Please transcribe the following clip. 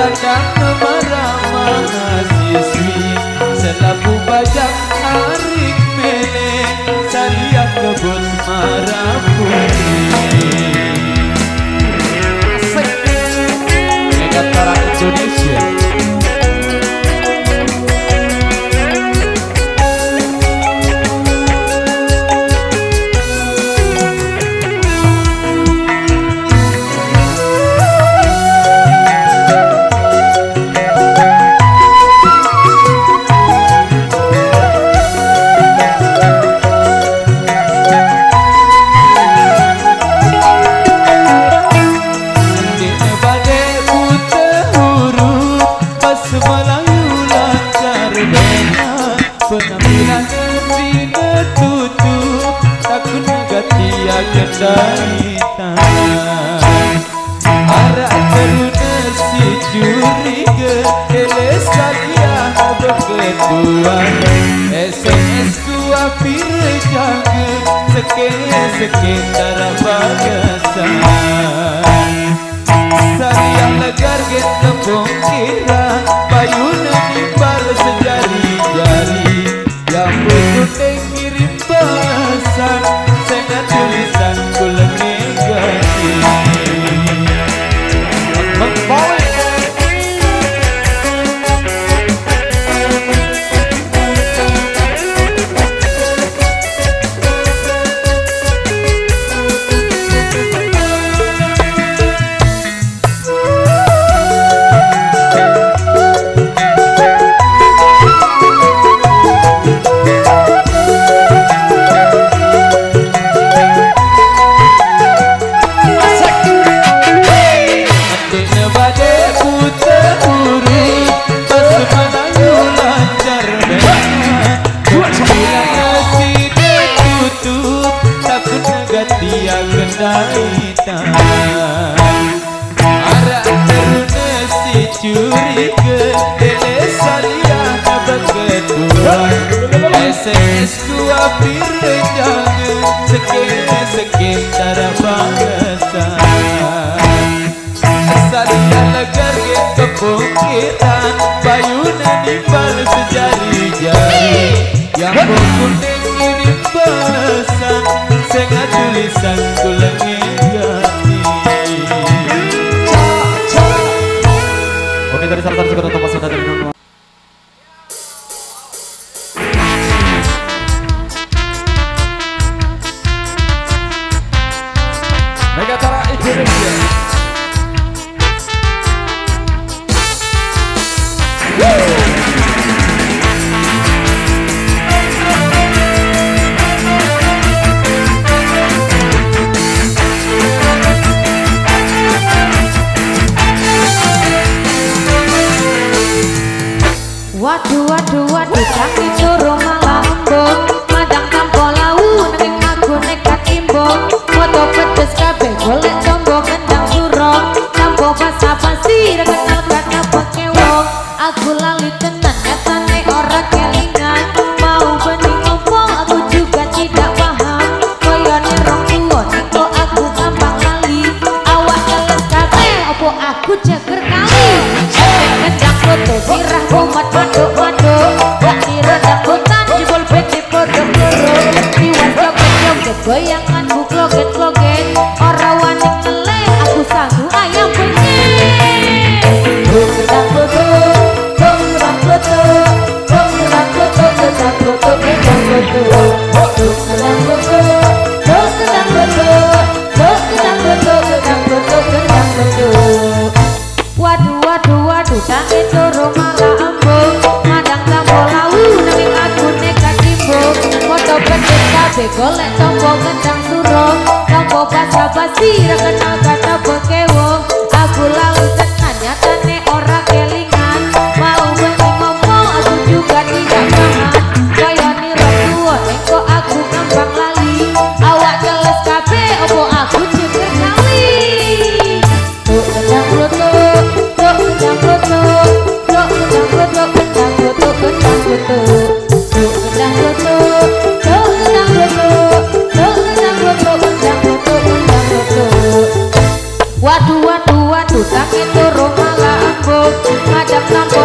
kadang marah mahasiswi selabu bajak arik melek saya kebun marah putih. Megatara Indonesia. Kedaitan arah teruna si curiga eles salia berketuan SMS ku apir jaga sekitar bagasan salia legar get tepung kira payuna nimbal sejari-jari yang berkuting kirim pesan sengat tulisan kulang negatif membawa kedaitan arah teruna si curiga eles salia berketuan SMS ku apir jaga sekitar bagasan salia legar get kepokiran payuna nimbal sejari-jari yang berkuning kirim pesan sengat tulisan kulang negatif. Oke, dari salah satu sekolah tempat sudah dari nomor Megatara Indonesia. Waduh kaki coro malah embong madang tanpa lau neng aku nekat imbong foto pedes kabeh golek combo kendang surong tanpa basa-basi ra kenal karena pake wong aku lali tenan nyatane ora kelingan mau bening ngomong aku juga tidak paham koyone rong tuwa niko aku gampang lali awak keles kabeh opo aku jager kali kendang foto sirah umat waduk-waduk gak dirada hutan jebol peti podok-podok diwas joget-joget goyangan bu kloget-kloget ora wani ngeleh aku sanggu ayam penyet gedang klotok gedang klotok gedang klotok gedang klotok gedang klotok gedang klotok gedang klotok gedang klotok gedang klotok gedang klotok waduh tangi coro malah embung madang tanpa lau nanging aku nekat timbung foto pedes kabeh golek tombo kendang surong tombo basa-basi ra kenal kata bekewong aku lalu tenan nyatane ora kelingan mau bening ngomong aku juga tidak paham koyone rong tuwa ning kok aku gampang lali awak keles kabeh opo aku jeger kali kendang klotok gedang klotok gedang klotok gedang klotok gedang klotok gedang klotok gedang klotok gedang klotok gedang klotok gedang klotok waduh tangi turu malah embung madang tanpa